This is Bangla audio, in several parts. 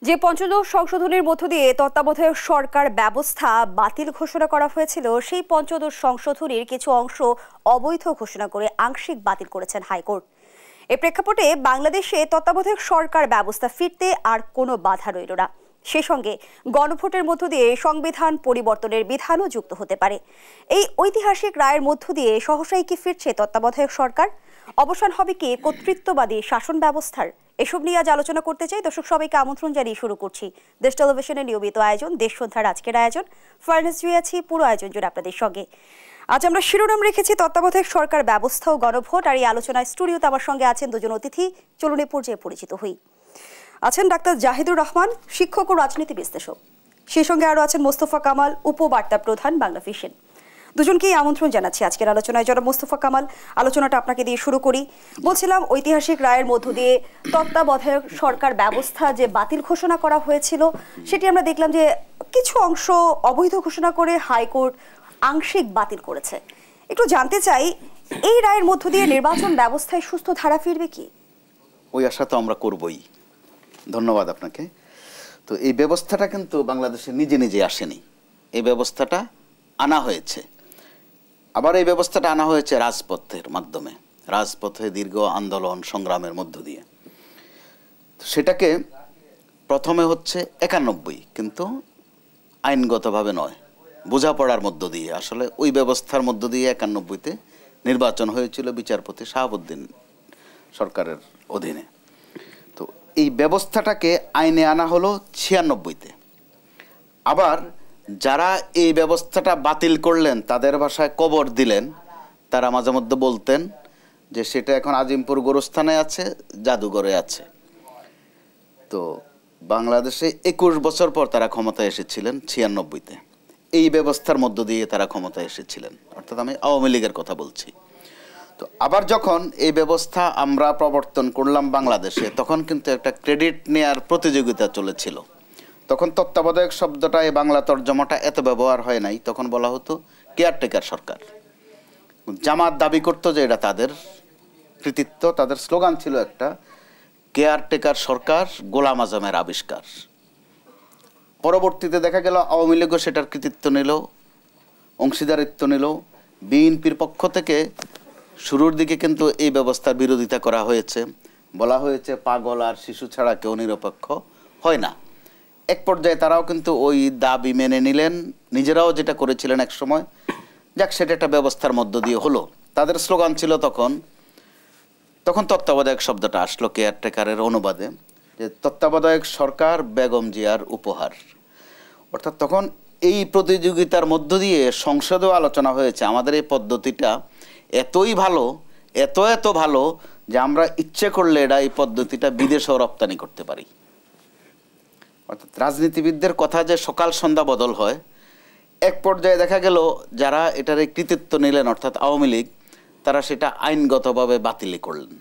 যে পঞ্চদশ সংশোধনীর মধ্য দিয়ে তত্ত্বাবধায়ক সরকার ব্যবস্থা বাতিল ঘোষণা করা হয়েছিল, সেই পঞ্চদশ সংশোধনীর কিছু অংশ অবৈধ ঘোষণা করে আংশিক বাতিল করেছেন হাইকোর্ট। এর প্রেক্ষাপটে বাংলাদেশে তত্ত্বাবধায়ক সরকার ব্যবস্থা ফিরতে আর কোনো বাধা রইল না। সেই সঙ্গে গণভোটের মধ্য দিয়ে সংবিধান পরিবর্তনের বিধানও যুক্ত হতে পারে। এই ঐতিহাসিক রায়ের মধ্য দিয়ে সহসাই কি ফিরছে তত্ত্বাবধায়ক সরকার? অবসান হবে কি কর্তৃত্ববাদী শাসন ব্যবস্থার? এসব নিয়ে আজ আলোচনা করতে চাই। দর্শক সবাইকে আমন্ত্রণ জানিয়ে শুরু করছি দেশ টেলিভিশনের নিয়মিত আয়োজন দেশ সন্ধ্যার আজকের আয়োজন। ফার্নেস জুই আছি পুরো আয়োজন জুড়ে আপনাদের সঙ্গে। আজ আমরা শিরোনাম রেখেছি তত্ত্বাবধায়ক সরকার ব্যবস্থা ও গণভোট। আর এই আলোচনায় স্টুডিওতে আমার সঙ্গে আছেন দুজন অতিথি। চলুন এই পর্যায়ে পরিচিত হই। আছেন ডাক্তার জাহিদুর রহমান, শিক্ষক ও রাজনীতি বিশ্লেষক। সেই সঙ্গে আরও আছেন মোস্তফা কামাল, উপবার্তা প্রধান, বাংলা ভিশন। দুজনকেই আমন্ত্রণ জানাচ্ছি আজকের আলোচনায়। যারা মোস্তফা কামাল, আলোচনাটা আপনাকে দিয়ে শুরু করি। বলছিলাম ঐতিহাসিক রায়ের মধ্য দিয়ে তত্ত্বাবধায়ক সরকার ব্যবস্থা যে বাতিল ঘোষণা করা হয়েছিল, সেটি আমরা দেখলাম যে কিছু অংশ অবৈধ ঘোষণা করে হাইকোর্ট আংশিক বাতিল করেছে। একটু জানতে চাই, এই রায়ের মধ্য দিয়ে নির্বাচন ব্যবস্থায় সুস্থ ধারা ফিরবে কি? ওই আশা তো আমরা করবই। ধন্যবাদ আপনাকে। তো এই ব্যবস্থাটা কিন্তু বাংলাদেশে নিজে নিজে আসেনি, এই ব্যবস্থাটা আনা হয়েছে। আবার এই ব্যবস্থাটা আনা হয়েছে রাজপথের মাধ্যমে, রাজপথে দীর্ঘ আন্দোলন সংগ্রামের মধ্য দিয়ে। সেটাকে প্রথমে হচ্ছে 91, কিন্তু আইনগতভাবে নয়, বোঝাপড়ার মধ্য দিয়ে। আসলে ওই ব্যবস্থার মধ্য দিয়ে 91-তে নির্বাচন হয়েছিল বিচারপতি শাহাবুদ্দিন সরকারের অধীনে। তো এই ব্যবস্থাটাকে আইনে আনা হলো 96-তে। আবার যারা এই ব্যবস্থাটা বাতিল করলেন, তাদের ভাষায় কবর দিলেন, তারা মাঝে মধ্যে বলতেন যে সেটা এখন আজিমপুর গোরস্থানে আছে, জাদুঘরে আছে। তো বাংলাদেশে 21 বছর পর তারা ক্ষমতায় এসেছিলেন 96-তে। এই ব্যবস্থার মধ্য দিয়ে তারা ক্ষমতায় এসেছিলেন, অর্থাৎ আমি আওয়ামী লীগের কথা বলছি। তো আবার যখন এই ব্যবস্থা আমরা প্রবর্তন করলাম বাংলাদেশে, তখন কিন্তু একটা ক্রেডিট নেয়ার প্রতিযোগিতা চলেছিল। তখন তত্ত্বাবধায়ক শব্দটা, এই বাংলা তর্জমাটা এত ব্যবহার হয় নাই। তখন বলা হতো কেয়ারটেকার সরকার। জামাত দাবি করতো যে এটা তাদের কৃতিত্ব, তাদের স্লোগান ছিল একটা, কেয়ারটেকার সরকার গোলাম আজমের আবিষ্কার। পরবর্তীতে দেখা গেল আওয়ামী লীগও সেটার কৃতিত্ব নিল, অংশীদারিত্ব নিল। বিএনপির পক্ষ থেকে শুরুর দিকে কিন্তু এই ব্যবস্থার বিরোধিতা করা হয়েছে, বলা হয়েছে পাগল আর শিশু ছাড়া কেউ নিরপেক্ষ হয় না। এক পর্যায়ে তারাও কিন্তু ওই দাবি মেনে নিলেন, নিজেরাও যেটা করেছিলেন এক সময়। যাক, সেটা একটা ব্যবস্থার মধ্য দিয়ে হলো। তাদের স্লোগান ছিল তখন তত্ত্বাবধায়ক শব্দটা আসলো কেয়ারটেকারের অনুবাদে, যে তত্ত্বাবধায়ক সরকার বেগম জিয়ার উপহার। অর্থাৎ তখন এই প্রতিযোগিতার মধ্য দিয়ে সংসদেও আলোচনা হয়েছে, আমাদের এই পদ্ধতিটা এতই ভালো, এত ভালো যে আমরা ইচ্ছে করলে এই পদ্ধতিটা বিদেশেও রপ্তানি করতে পারি। অর্থাৎ রাজনীতিবিদদের কথা যে সকাল সন্ধ্যা বদল হয়। এক পর্যায়ে দেখা গেল যারা এটার কৃতিত্ব নিলেন, অর্থাৎ আওয়ামী লীগ, তারা সেটা আইনগতভাবে বাতিলই করলেন।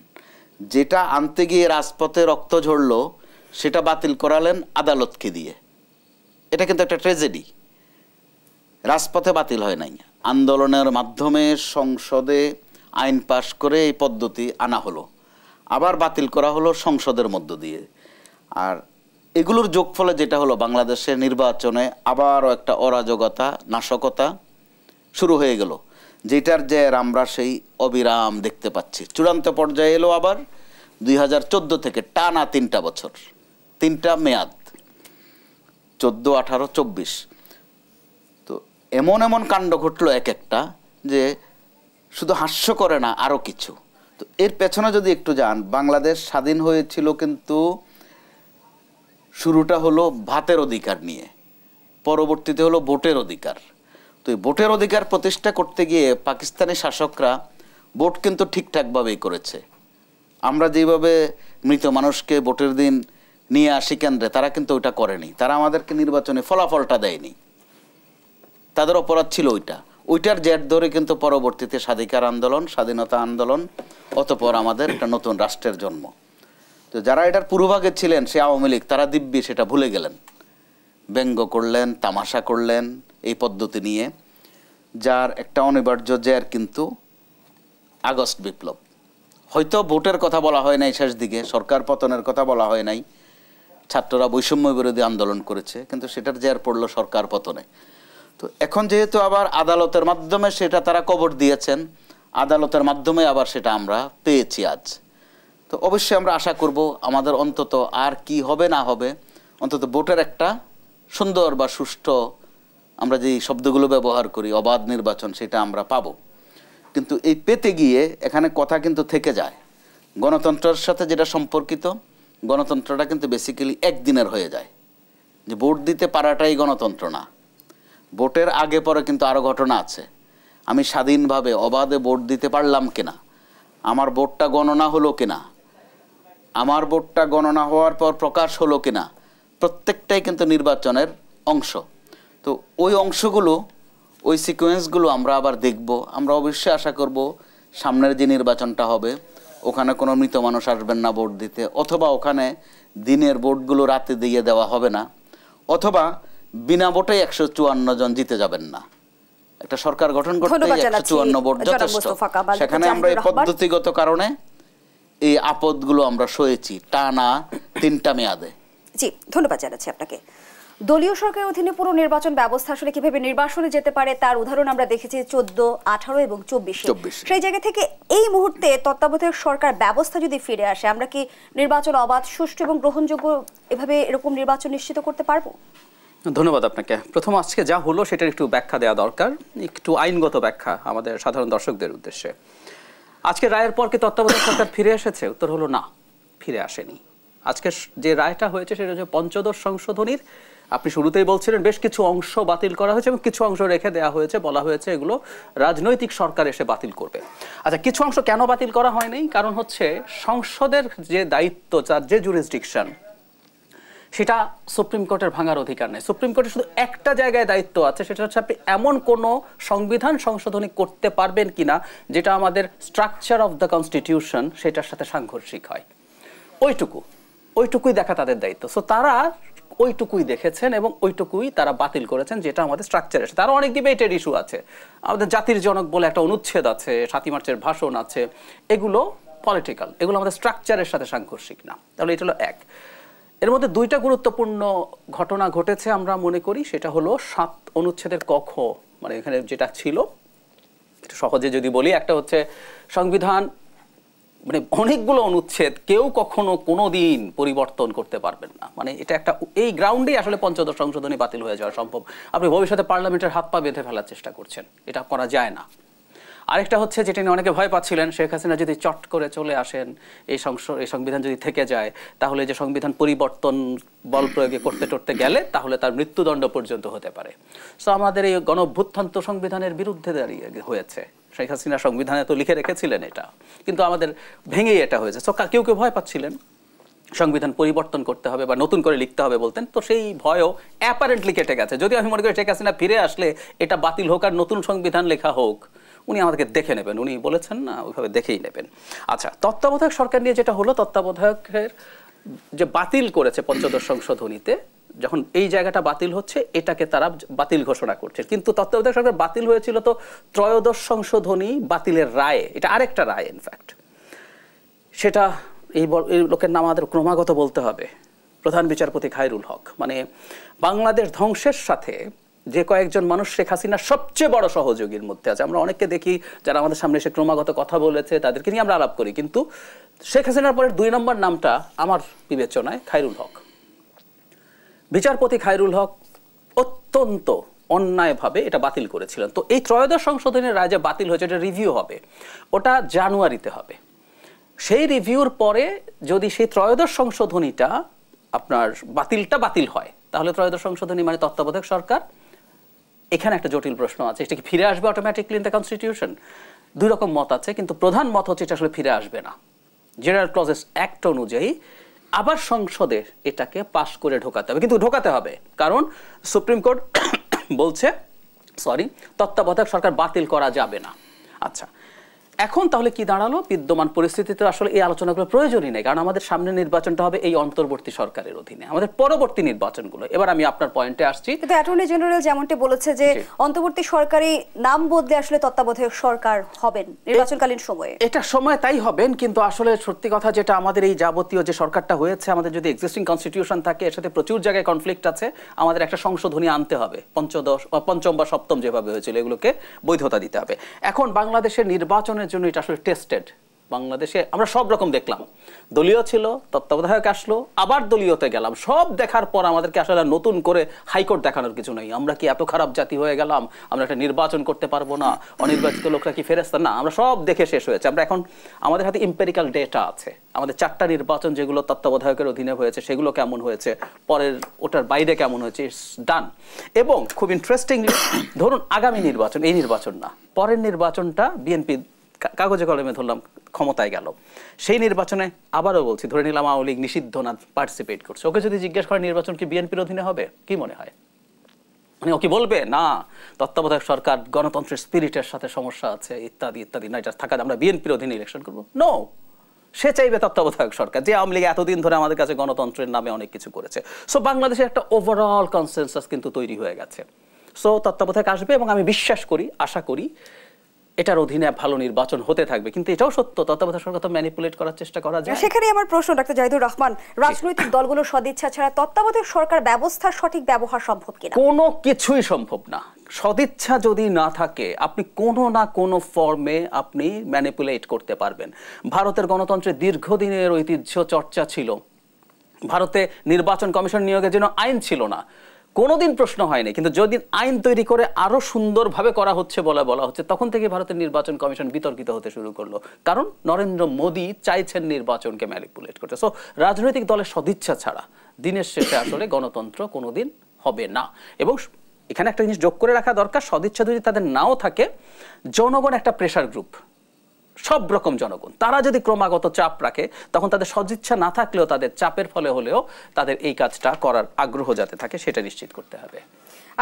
যেটা আনতে গিয়ে রাজপথে রক্ত ঝরল, সেটা বাতিল করালেন আদালতকে দিয়ে। এটা কিন্তু একটা ট্র্যাজেডি। রাজপথে বাতিল হয় নাই, আন্দোলনের মাধ্যমে সংসদে আইন পাশ করে এই পদ্ধতি আনা হলো, আবার বাতিল করা হলো সংসদের মধ্য দিয়ে। আর এগুলোর যোগফলে যেটা হলো, বাংলাদেশের নির্বাচনে আবারও একটা অরাজকতা, নাশকতা শুরু হয়ে গেল, যেটার যে আমরা সেই অবিরাম দেখতে পাচ্ছি। চূড়ান্ত পর্যায়ে এলো আবার 2014 থেকে টানা 3টা বছর, 3টা মেয়াদ, 14, 18, 24। তো এমন কাণ্ড ঘটলো এক একটা, যে শুধু হাস্য করে না, আরও কিছু। তো এর পেছনে যদি একটু যান, বাংলাদেশ স্বাধীন হয়েছিল কিন্তু শুরুটা হলো ভাতের অধিকার নিয়ে, পরবর্তীতে হলো ভোটের অধিকার। তো এই ভোটের অধিকার প্রতিষ্ঠা করতে গিয়ে পাকিস্তানি শাসকরা ভোট কিন্তু ঠিকঠাকভাবেই করেছে। আমরা যেভাবে মৃত মানুষকে ভোটের দিন নিয়ে আসি কেন্দ্রে, তারা কিন্তু ওইটা করেনি। তারা আমাদেরকে নির্বাচনে ফলাফলটা দেয়নি, তাদের অপরাধ ছিল ওইটার জের ধরে কিন্তু পরবর্তীতে স্বাধীনতা আন্দোলন, অতঃপর আমাদের একটা নতুন রাষ্ট্রের জন্ম। তো যারা এটার পূর্বভাগে ছিলেন, সে আওয়ামী লীগ, তারা দিব্যি সেটা ভুলে গেলেন, ব্যঙ্গ করলেন, তামাশা করলেন এই পদ্ধতি নিয়ে, যার একটা অনিবার্য জের কিন্তু আগস্ট বিপ্লব। হয়তো ভোটের কথা বলা হয় নাই শেষ দিকে, সরকার পতনের কথা বলা হয় নাই, ছাত্ররা বৈষম্য বিরোধী আন্দোলন করেছে, কিন্তু সেটার জের পড়লো সরকার পতনে। তো এখন যেহেতু আবার আদালতের মাধ্যমে সেটা তারা কবর দিয়েছেন, আদালতের মাধ্যমে আবার সেটা আমরা পেয়েছি আজ। তো অবশ্যই আমরা আশা করব আমাদের অন্তত আর কি হবে না হবে, অন্তত ভোটের একটা সুন্দর বা সুষ্ঠু, আমরা যে শব্দগুলো ব্যবহার করি, অবাধ নির্বাচন, সেটা আমরা পাবো। কিন্তু এই পেতে গিয়ে এখানে কথা কিন্তু থেকে যায়, গণতন্ত্রের সাথে যেটা সম্পর্কিত, গণতন্ত্রটা কিন্তু বেসিক্যালি একদিনের হয়ে যায়। যে ভোট দিতে পারাটাই গণতন্ত্র না, ভোটের আগে পরে কিন্তু আরও ঘটনা আছে। আমি স্বাধীনভাবে অবাধে ভোট দিতে পারলাম কিনা, আমার ভোটটা গণনা হলো কিনা, আমার ভোটটা গণনা হওয়ার পর প্রকাশ হলো কিনা, প্রত্যেকটাই কিন্তু নির্বাচনের অংশ। তো ওই অংশগুলো, ওই সিকোয়েন্সগুলো আমরা আবার দেখব। আমরা অবশ্যই আশা করব সামনের যে নির্বাচনটা হবে ওখানে কোনো মৃত মানুষ আসবেন না ভোট দিতে, অথবা ওখানে দিনের ভোটগুলো রাতে দিয়ে দেওয়া হবে না, অথবা বিনা ভোটে 154 জন জিতে যাবেন না। একটা সরকার গঠন করতে 154 ভোট যথেষ্ট। সেখানে আমরা এই পদ্ধতিগত কারণে এই আপদগুলো আমরা সয়েছি টানা 3টা মেয়াদে। জি, ধন্যবাদ জানাচ্ছি আপনাকে। দলীয় সরকারের অধীনে পুরো নির্বাচন ব্যবস্থা আসলে কিভাবে নির্বাচনে যেতে পারে তার উদাহরণ আমরা দেখেছি 14, 18 এবং 24। সেই জায়গা থেকে এই মুহূর্তে তত্ত্বাবধায়ক সরকার ব্যবস্থা যদি ফিরে আসে, আমরা কি নির্বাচন অবাধ, সুষ্ঠু এবং গ্রহণযোগ্য এভাবে এরকম নির্বাচন নিশ্চিত করতে পারবো? ধন্যবাদ আপনাকে। প্রথম আজকে যা হলো সেটার একটু ব্যাখ্যা দেওয়া দরকার, একটু আইনগত ব্যাখ্যা আমাদের সাধারণ দর্শকদের উদ্দেশ্যে। আজকে রায়ের পর কি তত্ত্বাবধায়ক সরকার ফিরে এসেছে? উত্তর হলো না, ফিরে আসেনি। আজকে যে রায়টা হয়েছে সেটা হচ্ছে পঞ্চদশ সংশোধনীর। আপনি শুরুতেই বলছিলেন বেশ কিছু অংশ বাতিল করা হয়েছে এবং কিছু অংশ রেখে দেওয়া হয়েছে, বলা হয়েছে এগুলো রাজনৈতিক সরকার এসে বাতিল করবে। আচ্ছা, কিছু অংশ কেন বাতিল করা হয়নি? কারণ হচ্ছে সংসদের যে দায়িত্ব, তার যে জুরিসডিকশন, সেটা সুপ্রিম কোর্টের ভাঙার অধিকার নেই। সুপ্রিম কোর্টের শুধু একটা জায়গায় দায়িত্ব আছে, সেটা হচ্ছে আপনি এমন কোনো সংবিধান সংশোধনী করতে পারবেন কিনা যেটা আমাদের স্ট্রাকচার অফ দ্য কনস্টিটিউশন সেটার সাথে সাংঘর্ষিক হয়। ওইটুকুই দেখা তাদের দায়িত্ব। সো তারা ওইটুকুই দেখেছেন এবং ওইটুকুই তারা বাতিল করেছেন, যেটা আমাদের স্ট্রাকচারে। তারা অনেক ডিবেটেড ইস্যু আছে, আমাদের জাতির জনক বলে একটা অনুচ্ছেদ আছে, 7ই মার্চের ভাষণ আছে, এগুলো পলিটিক্যাল, এগুলো আমাদের স্ট্রাকচারের সাথে সাংঘর্ষিক না। তাহলে এটা হলো এক। এর মধ্যে 2টা গুরুত্বপূর্ণ ঘটনা ঘটেছে আমরা মনে করি। সেটা হলো 7 অনুচ্ছেদের ক খ, মানে এখানে যেটা ছিল, এটা সহজে যদি বলি, একটা হচ্ছে সংবিধান মানে অনেকগুলো অনুচ্ছেদ কেউ কখনো কোনোদিন পরিবর্তন করতে পারবেন না, মানে এটা একটা, এই গ্রাউন্ডেই আসলে পঞ্চদশ সংশোধনী বাতিল হয়ে যাওয়া সম্ভব। আপনি ভবিষ্যতে পার্লামেন্টের হাত পা বেঁধে ফেলার চেষ্টা করছেন, এটা করা যায় না। আরেকটা হচ্ছে যেটা নিয়ে অনেকে ভয় পাচ্ছিলেন, শেখ হাসিনা যদি চট করে চলে আসেন, এই সংবিধান যদি থেকে যায়, তাহলে যে সংবিধান পরিবর্তন বল প্রয়োগে করতে গেলে তাহলে তার মৃত্যুদণ্ড পর্যন্ত হতে পারে। সো আমাদের এই গণঅভ্যুত্থান তো সংবিধানের বিরুদ্ধে দাঁড়িয়ে হয়েছে। শেখ হাসিনা সংবিধানে তো লিখে রেখেছিলেন এটা, কিন্তু আমাদের ভেঙেই এটা হয়েছে। সো কেউ ভয় পাচ্ছিলেন সংবিধান পরিবর্তন করতে হবে বা নতুন করে লিখতে হবে বলতেন, তো সেই ভয়ও অ্যাপারেন্টলি কেটে গেছে। যদি আমি মনে করি শেখ হাসিনা ফিরে আসলে এটা বাতিল হোক আর নতুন সংবিধান লেখা হোক, উনি আমাদেরকে দেখে নেবেন, উনি বলেছেন না, ওইভাবে দেখেই নেবেন। আচ্ছা, তত্ত্বাবধায়ক সরকার নিয়ে যেটা হলো, তত্ত্বাবধায়কের যে বাতিল করেছে পঞ্চদশ সংশোধনীতে, যখন এই জায়গাটা বাতিল হচ্ছে, এটাকে তারা বাতিল ঘোষণা করছে। কিন্তু তত্ত্বাবধায়ক সরকার বাতিল হয়েছিল তো ত্রয়োদশ সংশোধনী বাতিলের রায়ে, এটা আরেকটা রায় ইনফ্যাক্ট। সেটা এই লোকের নাম আমাদের ক্রমাগত বলতে হবে, প্রধান বিচারপতি খায়রুল হক। মানে বাংলাদেশ ধ্বংসের সাথে যে কয়েকজন মানুষ শেখ হাসিনার সবচেয়ে বড় সহযোগীর মধ্যে আছে। আমরা অনেককে দেখি যারা আমাদের সামনে এসে ক্রমাগত কথা বলেছে, তাদেরকে নিয়ে আমরা আলাপ করি, কিন্তু শেখ হাসিনার পরে 2 নম্বর নামটা আমার বিবেচনায় খায়রুল হক। বিচারপতি খায়রুল হক অত্যন্ত অন্যায়ভাবে এটা বাতিল করেছিলেন। তো এই ত্রয়োদশ সংশোধনের রায় যে বাতিল হয়েছে, এটা রিভিউ হবে, ওটা জানুয়ারিতে হবে। সেই রিভিউর পরে যদি সেই ত্রয়োদশ সংশোধনীটা আপনার বাতিল হয়, তাহলে ত্রয়োদশ সংশোধনী মানে তত্ত্বাবধায়ক সরকার। এখানে একটা জটিল প্রশ্ন আছে, এটা কি ফিরে আসবে অটোমেটিকলি ইন দ্য কনস্টিটিউশন? 2 রকম মত আছে, কিন্তু প্রধান মত হচ্ছে এটা আসলে ফিরে আসবে না। জেনারেল ক্লজেস অ্যাক্ট অনুযায়ী আবার সংসদে এটাকে পাশ করে ঢোকাতে হবে, কিন্তু ঢোকাতে হবে কারণ সুপ্রিম কোর্ট বলছে তত্ত্বাবধায়ক সরকার বাতিল করা যাবে না। আচ্ছা, এখন তাহলে কি দাঁড়ালো, বিদ্যমান পরিস্থিতিতে আসলে এই আলোচনাগুলো প্রয়োজনই নেই, কারণ আমাদের সামনে নির্বাচনটা হবে এই অন্তর্বর্তী সরকারের অধীনে, আমাদের পরবর্তী নির্বাচনগুলো। এবার আমি আপনার পয়েন্টে আসছি। কিন্তু অ্যাটর্নি জেনারেল যেমনটি বলেছে যে অন্তর্বর্তী সরকারি নাম বদলে আসলে তত্ত্বাবধায়ক সরকার হবেন নির্বাচনকালীন সময়ে। এটা সময় তাই হবেন, কিন্তু আসলে সত্যি কথা যেটা, আমাদের এই যাবতীয় যে সরকারটা হয়েছে, আমাদের যদি এক্সিস্টিং কনস্টিটিউশন থাকে, এর সাথে প্রচুর জায়গায় কনফ্লিক্ট আছে, আমাদের একটা সংশোধনী আনতে হবে, পঞ্চম বা সপ্তম যেভাবে হয়েছিল এগুলোকে বৈধতা দিতে হবে। এখন বাংলাদেশের নির্বাচনের জন্য এটা আসলে টেস্টেড। বাংলাদেশে আমরা সব রকম দেখলাম, দলীয় ছিল, তত্ত্বাবধায়ক আসলো, আবার দলীয়তে গেলাম, সব দেখার পর আমাদেরকে আসলে নতুন করে হাইকোর্ট দেখানোর কিছু নেই। আমরা কি এত খারাপ জাতি হয়ে গেলাম, আমরা একটা নির্বাচন করতে পারবো না, অনির্বাচিত লোকরা কি ফেরেস্তা? না, আমরা সব দেখে শেষ হয়েছে। আমরা এখন আমাদের হাতে এম্পেরিক্যাল ডেটা আছে, আমাদের 4টা নির্বাচন যেগুলো তত্ত্বাবধায়কের অধীনে হয়েছে সেগুলো কেমন হয়েছে, পরের ওটার বাইরে কেমন হয়েছে, ইটস ডান। এবং খুব ইন্টারেস্টিংলি ধরুন আগামী নির্বাচন, এই নির্বাচন না, পরের নির্বাচনটা বিএনপি কাগজে কলমে ধরলাম ক্ষমতায় গেল, সেই নির্বাচনে আবারও বলছি, ধরে নিলাম আওয়ামী লীগ নিষিদ্ধ না পার্টিসিপেট করছে, ওকে যদি জিজ্ঞেস করে নির্বাচন কি বিএনপির অধীনে হবে, কি মনে হয়? মানে ও কি বলবে না তত্ত্বাবধায়ক সরকার গণতন্ত্রের স্পিরিটের সাথে সমস্যা আছে ইত্যাদি ইত্যাদি, না এটা থাকা আমরা বিএনপির অধীনে ইলেকশন করবো? নো, সে চাইবে তত্ত্বাবধায়ক সরকার, যে আওয়ামী লীগ এতদিন ধরে আমাদের কাছে গণতন্ত্রের নামে অনেক কিছু করেছে। সো বাংলাদেশে একটা ওভারঅল কনসেনসাস কিন্তু তৈরি হয়ে গেছে। সো তত্ত্বাবধায়ক আসবে এবং আমি বিশ্বাস করি, আশা করি এটার অধীনে ভালো নির্বাচন হতে থাকবে। কিন্তু এটাও সত্য, তত্ত্বাবধায়ক সরকার তো ম্যানিপুলেট করার চেষ্টা করা যায়। সেখানে আমার প্রশ্ন ডাক্তার জাহিদুর রহমান, রাজনৈতিক দলগুলোর সদিচ্ছা ছাড়া তত্ত্বাবধায়ক সরকার ব্যবস্থার সঠিক ব্যবহার সম্ভব কিনা? কোনো কিছুই সম্ভব না। সদিচ্ছা যদি না থাকে, আপনি কোনো না কোনো ফর্মে আপনি ম্যানিপুলেট করতে পারবেন। ভারতের গণতন্ত্রের দীর্ঘদিনের ঐতিহ্য চর্চা ছিল, ভারতে নির্বাচন কমিশন নিয়োগের জন্য আইন ছিল না, কোনোদিন প্রশ্ন হয়নি, কিন্তু যদি আইন তৈরি করে আরো সুন্দরভাবে করা হচ্ছে বলা হচ্ছে, তখন থেকে ভারতের নির্বাচন কমিশন বিতর্কিত হতে শুরু করলো, কারণ নরেন্দ্র মোদী চাইছেন নির্বাচনকে ম্যানিপুলেট করতে। সো রাজনৈতিক দলের সদিচ্ছা ছাড়া দিনের শেষে আসলে গণতন্ত্র কোনোদিন হবে না। এবং এখানে একটা জিনিস যোগ করে রাখা দরকার, সদিচ্ছা যদি তাদের নাও থাকে, জনগণ একটা প্রেসার গ্রুপ, সব রকম জনগণ, তারা যদি ক্রমাগত চাপ রাখে, তখন তাদের সদিচ্ছা না থাকলেও তাদের চাপের ফলে হলেও তাদের এই কাজটা করার আগ্রহ যাতে থাকে সেটা নিশ্চিত করতে হবে।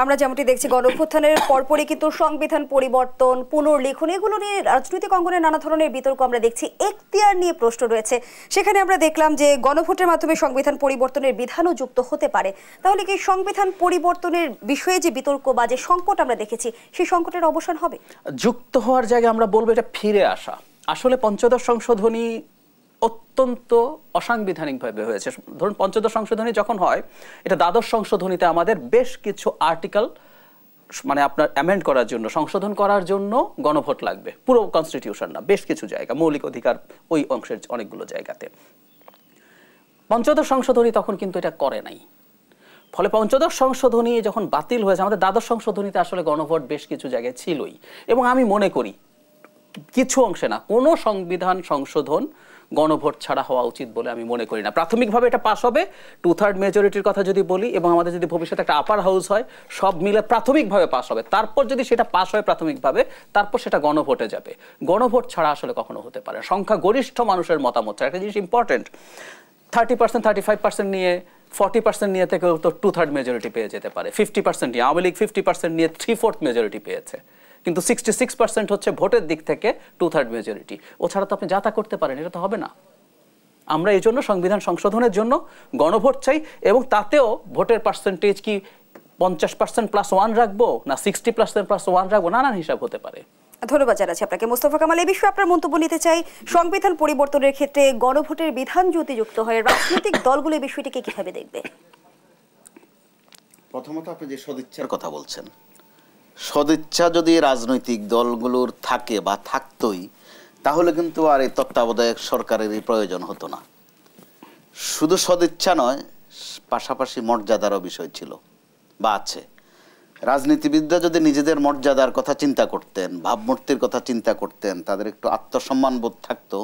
আমরা যেমনটি দেখছি গণঅভ্যুত্থানের পরপরই কিন্তু সংবিধান পরিবর্তন, পুনর্লিখন, এগুলো নিয়ে রাজনৈতিক অঙ্গনে নানা ধরনের বিতর্ক আমরা দেখছি। এখতিয়ার নিয়ে প্রশ্ন রয়েছে, সেখানে আমরা দেখলাম যে গণভোটের মাধ্যমে সংবিধান পরিবর্তনের বিধানও যুক্ত হতে পারে। তাহলে কি সংবিধান পরিবর্তনের বিষয়ে যে বিতর্ক বা যে সংকট আমরা দেখেছি, সেই সংকটের অবসান হবে? যুক্ত হওয়ার জায়গায় আমরা বলবো এটা ফিরে আসা। আসলে পঞ্চদশ সংশোধনী অত্যন্ত অসাংবিধানিকভাবে হয়েছে। ধরুন পঞ্চদশ সংশোধনী যখন হয়, এটা দ্বাদশ সংশোধনীতে আমাদের বেশ কিছু আর্টিকেল মানে আপনার অ্যামেন্ড করার জন্য, সংশোধন করার জন্য গণভোট লাগবে, পুরো কনস্টিটিউশন না, বেশ কিছু জায়গা, মৌলিক অধিকার ওই অংশের অনেকগুলো জায়গাতে। পঞ্চদশ সংশোধনী তখন কিন্তু এটা করে নাই, ফলে পঞ্চদশ সংশোধনী যখন বাতিল হয়েছে, আমাদের দ্বাদশ সংশোধনীতে আসলে গণভোট বেশ কিছু জায়গায় ছিলই। এবং আমি মনে করি কিছু অংশে না, কোনো সংবিধান সংশোধন গণভোট ছাড়া হওয়া উচিত বলে আমি মনে করি না। প্রাথমিকভাবে এটা পাস হবে 2/3 মেজরিটির কথা যদি বলি, এবং আমাদের যদি ভবিষ্যতে একটা আপার হাউস হয়, সব মিলে প্রাথমিকভাবে পাস হবে। তারপর যদি সেটা পাস হয় প্রাথমিকভাবে, তারপর সেটা গণভোটে যাবে। গণভোট ছাড়া আসলে কখনো হতে পারে সংখ্যা গরিষ্ঠ মানুষের মতামত ছাড়া। একটা জিনিস ইম্পর্টেন্ট, 30%, 35% নিয়ে 40% নিয়ে থেকেও তো 2/3 মেজরিটি পেয়ে যেতে পারে। 50% নিয়ে, আওয়ামী লীগ 50% নিয়ে 3/4 মেজরিটি পেয়েছে, কিন্তু 66% হচ্ছে ভোটের দিক থেকে 2/3 মেজরিটি। ও ছাড়া তো আপনি যা তা করতে পারেন, এটা তো হবে না। আমরা এই জন্য সংবিধান সংশোধনের জন্য গণভোট চাই, এবং তাতেও ভোটের পার্সেন্টেজ কি 50% +1 রাখবো না 60% +1 রাখবো, নানান হিসাব হতে পারে। ধন্যবাদ জানাচ্ছি আপনাকে মোস্তফা কামাল। এই বিষয়ে আপনার মন্তব্য নিতে চাই। সংবিধান পরিবর্তনের ক্ষেত্রে গণভোটের বিধান যদি যুক্ত হয়, রাজনৈতিক দলগুলো এই বিষয়টিকে কিভাবে দেখবে? প্রথমত আপনি যে সদিচ্ছার কথা বলছেন, সদিচ্ছা যদি রাজনৈতিক দলগুলোর থাকে বা থাকতোই, তাহলে কিন্তু আর এই তত্ত্বাবধায়ক সরকারেরই প্রয়োজন হতো না। শুধু সদিচ্ছা নয়, পাশাপাশি মর্যাদারও বিষয় ছিল বা আছে। রাজনীতিবিদরা যদি নিজেদের মর্যাদার কথা চিন্তা করতেন, ভাবমূর্তির কথা চিন্তা করতেন, তাদের একটু আত্মসম্মান বোধ থাকতো,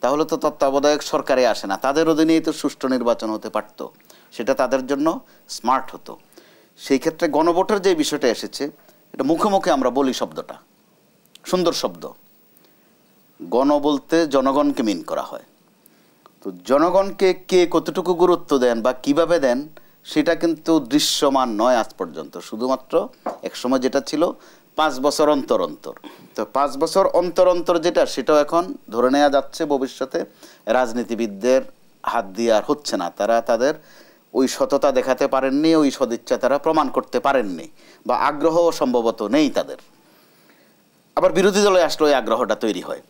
তাহলে তো তত্ত্বাবধায়ক সরকারে আসে না, তাদের অধীনেই তো সুষ্ঠু নির্বাচন হতে পারত, সেটা তাদের জন্য স্মার্ট হতো। সেই ক্ষেত্রে গণভোটের যে বিষয়টা এসেছে, এটা মুখে মুখে আমরা বলি শব্দটা সুন্দর শব্দ, গণ বলতে জনগণকে মিন করা হয়। তো জনগণকে কে কতটুকু গুরুত্ব দেন বা কিভাবে দেন, সেটা কিন্তু দৃশ্যমান নয় আজ পর্যন্ত। শুধুমাত্র একসময় যেটা ছিল, 5 বছর অন্তর অন্তর। তো 5 বছর অন্তর অন্তর যেটা, সেটাও এখন ধরে নেওয়া যাচ্ছে ভবিষ্যতে রাজনীতিবিদদের হাত দিয়ে আর হচ্ছে না। তারা তাদের ওই সততা দেখাতে পারেননি, ওই সদিচ্ছা তারা প্রমাণ করতে পারেননি, বা আগ্রহ সম্ভবত নেই তাদের। আবার বিরোধী দলে আসলে ওই আগ্রহটা তৈরি হয়।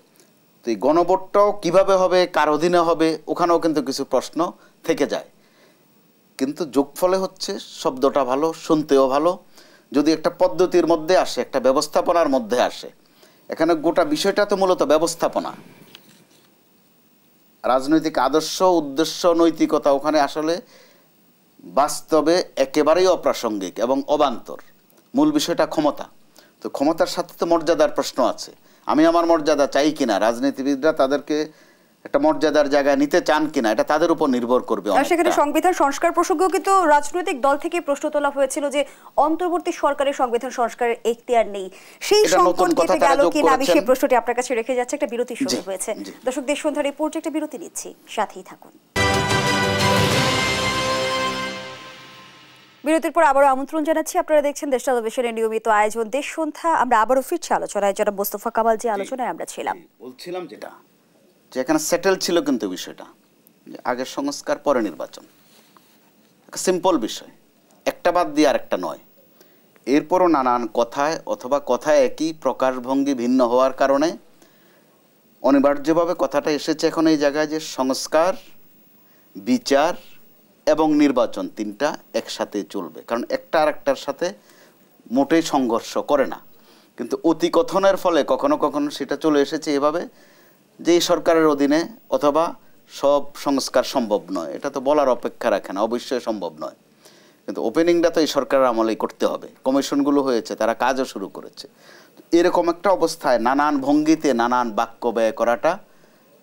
তো এই গণভোটটাও কীভাবে হবে, কার অধীনে হবে, ওখানেও কিন্তু কিছু প্রশ্ন থেকে যায়। কিন্তু যোগফলে হচ্ছে শব্দটা ভালো, শুনতেও ভালো, যদি একটা পদ্ধতির মধ্যে আসে, একটা ব্যবস্থাপনার মধ্যে আসে। এখানে গোটা বিষয়টা তো মূলত ব্যবস্থাপনা, রাজনৈতিক আদর্শ, উদ্দেশ্য, নৈতিকতা ওখানে আসলে বাস্তবে একেবারেই অপ্রাসঙ্গিক এবং অবান্তর। মূল বিষয়টা ক্ষমতা। তো ক্ষমতার সাথে তো মর্যাদার প্রশ্ন আছে। আমি আমার মর্যাদা চাই কিনা, রাজনীতিবিদরা তাদেরকে একটা মর্যাদার জায়গায় নিতে চান কিনা, এটা তাদের উপর নির্ভর করবে। সেখানে সংবিধান সংস্কার প্রসঙ্গেও কিন্তু রাজনৈতিক দল থেকে প্রশ্ন তোলা হয়েছিল যে অন্তর্বর্তী সরকারের সংবিধান সংস্কারের এখতিয়ার নেই, সেই সংকট কেটে গেল কিনা। আমি সেই প্রশ্নটি আপনার কাছে রেখে যাচ্ছি। একটা বিরতি শুরু হয়েছে। দর্শক, দেশ সন্ধ্যার এই পর্যায়ে একটা বিরতি নিচ্ছি, সাথেই থাকুন। বিরতির পর আবারও আমন্ত্রণ জানাচ্ছি। আপনারা দেখছেন দেশ টেলিভিশনের নিয়মিত আয়োজন দেশ সন্ধ্যা। আমরা আবারও ফিরছি আলোচনায়। যারা মোস্তফা কামাল যে আলোচনায় আমরা ছিলাম, বলছিলাম যেটা, যে এখানে সেটেল ছিল কিন্তু বিষয়টা, যে আগের সংস্কার পরে নির্বাচন, একটা সিম্পল বিষয়, একটা বাদ দিয়ে আর একটা নয়। এরপরও নানান কথায় অথবা কথায় একই প্রকাশভঙ্গি ভিন্ন হওয়ার কারণে অনিবার্যভাবে কথাটা এসেছে এখন এই জায়গায় যে সংস্কার, বিচার এবং নির্বাচন তিনটা একসাথে চলবে, কারণ একটা আর একটার সাথে মোটেই সংঘর্ষ করে না। কিন্তু অতিকথনের ফলে কখনো কখনো সেটা চলে এসেছে এভাবে যে এই সরকারের অধীনে অথবা সব সংস্কার সম্ভব নয়। এটা তো বলার অপেক্ষা রাখে না, অবশ্যই সম্ভব নয়। কিন্তু ওপেনিংটা তো এই সরকারের আমলেই করতে হবে। কমিশনগুলো হয়েছে, তারা কাজও শুরু করেছে। এরকম একটা অবস্থায় নানান ভঙ্গিতে নানান বাক্য ব্যয় করাটা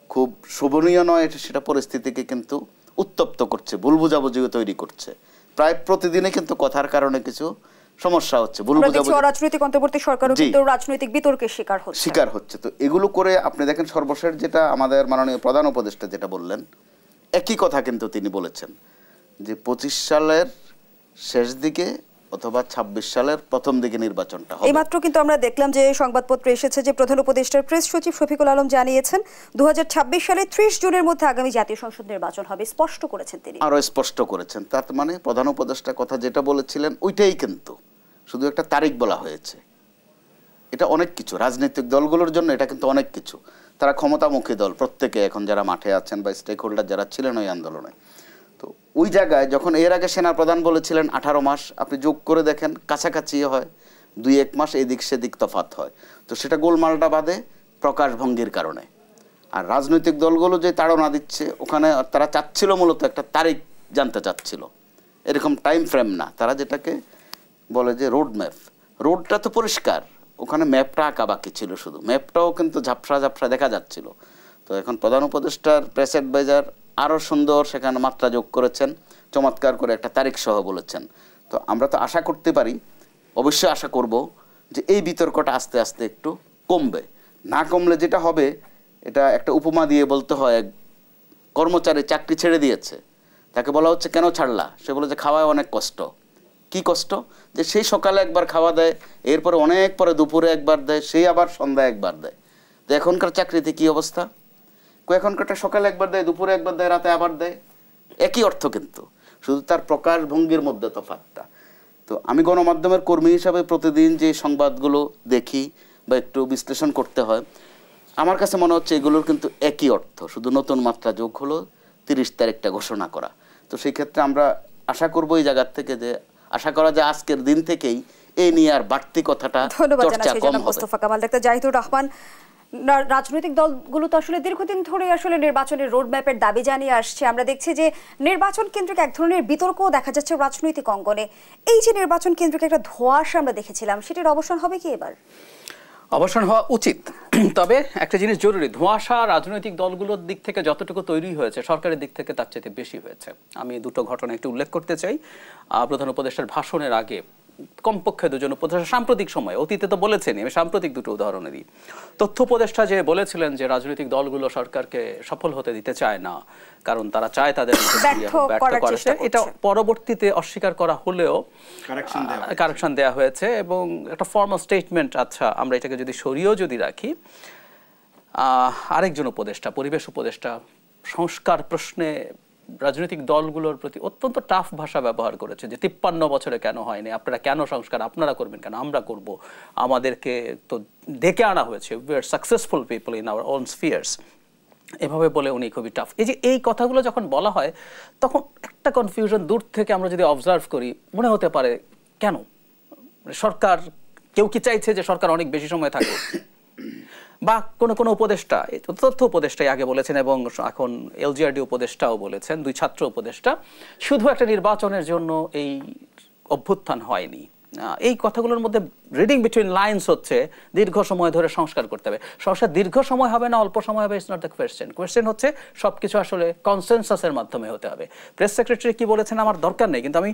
খুব শোভনীয় নয়। সেটা পরিস্থিতিকে কিন্তু উত্তপ্ত করছে, ভুল বুঝাবুঝিও তৈরি করছে। প্রায় প্রতিদিনে কিন্তু কথার কারণে কিছু সমস্যা হচ্ছে, ভুল বুঝাবুঝি। রাজনৈতিক অন্তর্বর্তী সরকারও কিন্তু রাজনৈতিক বিতর্কের শিকার হচ্ছে। তো এগুলো করে আপনি দেখেন সর্বশেষ যেটা আমাদের মাননীয় প্রধান উপদেষ্টা যেটা বললেন, একই কথা কিন্তু তিনি বলেছেন যে 25 সালের শেষ দিকে অথবা 26 সালের প্রথম দিকে নির্বাচনটা হবে। এইমাত্র কিন্তু আমরা দেখলাম যে সংবাদপত্রে এসেছে যে প্রধান উপদেষ্টার প্রেস সচিব শফিকুল আলম জানিয়েছেন 2026 সালে 30 জুনের মধ্যে আগামী জাতীয় সংসদ নির্বাচন হবে, স্পষ্ট করেছেন তিনি। আরো স্পষ্ট করেছেন। তার মানে প্রধান উপদেষ্টার কথা যেটা বলেছিলেন ওইটাই, কিন্তু শুধু একটা তারিখ বলা হয়েছে। এটা অনেক কিছু রাজনৈতিক দলগুলোর জন্য, এটা কিন্তু অনেক কিছু। তারা ক্ষমতামুখী দল প্রত্যেকে, এখন যারা মাঠে আছেন বা স্টেক হোল্ডার যারা ছিলেন ওই আন্দোলনে। তো ওই জায়গায় যখন এর আগে সেনা প্রধান বলেছিলেন 18 মাস, আপনি যোগ করে দেখেন কাছাকাছি হয়, 2-1 মাস এদিক সেদিক তফাৎ হয়। তো সেটা গোলমালটা বাদে প্রকাশভঙ্গির কারণে। আর রাজনৈতিক দলগুলো যে তাড়না দিচ্ছে, ওখানে তারা চাচ্ছিল মূলত একটা তারিখ জানতে চাচ্ছিল, এরকম টাইম ফ্রেম না। তারা যেটাকে বলে যে রোড ম্যাপ, রোডটা তো পরিষ্কার, ওখানে ম্যাপটা আঁকা বাকি ছিল, শুধু ম্যাপটাও কিন্তু ঝাপসা ঝাপসা দেখা যাচ্ছিল। তো এখন প্রধান উপদেষ্টার প্রেস অ্যাডভাইজার আরও সুন্দর সেখানে মাত্রা যোগ করেছেন, চমৎকার করে একটা তারিখ সহ বলেছেন। তো আমরা তো আশা করতে পারি, অবশ্যই আশা করব যে এই বিতর্কটা আস্তে আস্তে একটু কমবে। না কমলে যেটা হবে, এটা একটা উপমা দিয়ে বলতে হয়, এক কর্মচারী চাকরি ছেড়ে দিয়েছে, তাকে বলা হচ্ছে কেন ছাড়লা? সে বলে যে খাওয়ায় অনেক কষ্ট। কি কষ্ট? যে সেই সকালে একবার খাওয়া দেয়, এরপরে অনেক পরে দুপুরে একবার দেয়, সেই আবার সন্ধ্যায় একবার দেয়। তো এখনকার চাকরিতে কি অবস্থা? এখনকারটা সকালে একবার দেয়, দুপুরে একবার দেয়, রাতে আবার দেয়, একই অর্থ, কিন্তু শুধু তার প্রকাশভঙ্গির মধ্যে তফাৎটা। তো আমি গণমাধ্যমের কর্মী হিসাবে প্রতিদিন যে সংবাদগুলো দেখি বা একটু বিশ্লেষণ করতে হয়, আমার কাছে মনে হচ্ছে এগুলোর কিন্তু একই অর্থ, শুধু নতুন মাত্রা যোগ হলো 30 তারিখটা ঘোষণা করা। তো সেই ক্ষেত্রে আমরা আশা করবো এই জায়গার থেকে, যে আশা করা যায় আজকের দিন থেকেই এই নিয়ে আর বাড়তি কথাটা চর্চা কম হবে। মোস্তফা কামাল। ডাক্তার জাহিদুর রহমান, রাজনৈতিক দলগুলো তো আসলে দীর্ঘদিন ধরে আসলে নির্বাচনের রোডম্যাপের দাবি জানিয়ে আসছে। আমরা দেখছি যে নির্বাচন কেন্দ্রিক এক ধরনের বিতর্কও দেখা যাচ্ছে রাজনৈতিক অঙ্গনে। এই যে নির্বাচন কেন্দ্রিক একটা ধোঁয়াশা আমরা দেখেছিলাম, সেটার অবসান হবে কি এবার? অবসান হওয়া উচিত। তবে একটা জিনিস জরুরি, ধোঁয়াশা রাজনৈতিক দলগুলোর দিক থেকে যতটুকু তৈরি হয়েছে, সরকারের দিক থেকে তার চাইতে বেশি হয়েছে। আমি দুটো ঘটনা একটু উল্লেখ করতে চাই। প্রধান উপদেষ্টার ভাষণের আগে কমপক্ষে দুজন উপদেষ্টা সাম্প্রতিক সময়ে, অতীতে তো বলেছেন, আমি সাম্প্রতিক দুটো উদাহরণ দিই। তথ্য উপদেষ্টা যে বলেছিলেন যে রাজনৈতিক দলগুলো সরকারকে সফল হতে দিতে চায় না, কারণ তারা চায় তাদের ব্যর্থ করার চেষ্টা করছে। এটা পরবর্তীতে অস্বীকার করা হলেও কারেকশন দেওয়া হয়েছে এবং একটা ফর্মাল স্টেটমেন্ট। আচ্ছা, আমরা এটাকে যদি সরিয়েও যদি রাখি, আরেকজন উপদেষ্টা, পরিবেশ উপদেষ্টা, সংস্কার প্রশ্নে রাজনৈতিক দলগুলোর প্রতি অত্যন্ত টাফ ভাষা ব্যবহার করেছে যে 53 বছরে কেন হয়নি, আপনারা কেন সংস্কার আপনারা করবেন কেন, আমরা করব, আমাদেরকে তো ডেকে আনা হয়েছে, we are successful people in our own স্ফিয়ার্স, এভাবে বলে উনি খুবই টাফ। এই কথাগুলো যখন বলা হয় তখন একটা কনফিউশন দূর থেকে আমরা যদি অবজার্ভ করি মনে হতে পারে কেন সরকার, কেউ কি চাইছে যে সরকার অনেক বেশি সময় থাকুক, বা কোনো উপদেষ্টা, তথ্য উপদেষ্টাই আগে বলেছেন এবং এখন এলজিআরডি উপদেষ্টাও বলেছেন, দুই ছাত্র উপদেষ্টা, শুধু একটা নির্বাচনের জন্য এই অভ্যুত্থান হয়নি। এই কথাগুলোর মধ্যে রিডিং বিটুইন লাইনস হচ্ছে দীর্ঘ সময় ধরে সংস্কার করতে হবে। সংস্কার দীর্ঘ সময় হবে না অল্প সময় হবে, it's not the question. Question হচ্ছে সবকিছু আসলে কনসেনসাসের মাধ্যমে হতে হবে। প্রেস সেক্রেটারি কি বলেছেন আমার দরকার নেই, কিন্তু আমি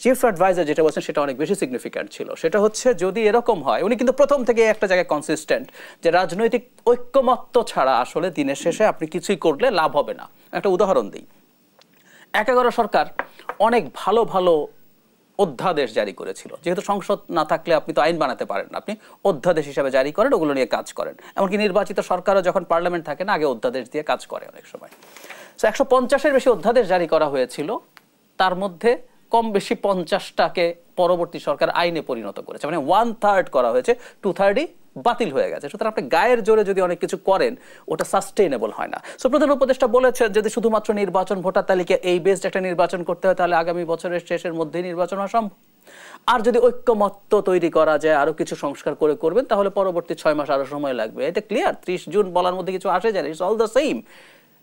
চিফ অ্যাডভাইজার যেটা বলছেন সেটা অনেক বেশি সিগনিফিক্যান্ট ছিল। সেটা হচ্ছে যদি এরকম হয়, উনি কিন্তু প্রথম থেকে একটা জায়গায় কনসিস্টেন্ট যে রাজনৈতিক ঐক্যমত্য ছাড়া আসলে দিনের শেষে আপনি কিছুই করলে লাভ হবে না। একটা উদাহরণ দিই, 11 সরকার অনেক ভালো ভালো অধ্যাদেশ জারি করেছিল, যেহেতু সংসদ না থাকলে আপনি তো আইন বানাতে পারেন না, আপনি অধ্যাদেশ হিসাবে জারি করেন, ওগুলো নিয়ে কাজ করেন। এমনকি নির্বাচিত সরকারও যখন পার্লামেন্ট থাকে না, আগে অধ্যাদেশ দিয়ে কাজ করে অনেক সময়। 150-এর বেশি অধ্যাদেশ জারি করা হয়েছিল, তার মধ্যে কম বেশি 50টাকে পরবর্তী সরকার আইনে পরিণত করেছে, মানে 1/3 করা হয়েছে, 2/3 বাতিল হয়ে গেছে। সুতরাং আপনি গায়ের জোরে যদি অনেক কিছু করেন ওটা সাস্টেইনেবল হয় না। সো প্রধান উপদেষ্টা বলেছেন যদি শুধুমাত্র নির্বাচন, ভোটার তালিকা এই বেসড একটা নির্বাচন করতে হয় তাহলে আগামী বছরের শেষের মধ্যেই নির্বাচন হওয়া সম্ভব। আর যদি ঐক্যমত্য তৈরি করা যায়, আরো কিছু সংস্কার করে করবেন, তাহলে পরবর্তী 6 মাস আরো সময় লাগবে। এটা ক্লিয়ার, 30 জুন বলার মধ্যে কিছু আসে যায় না, ইটস অল দ্য সেম।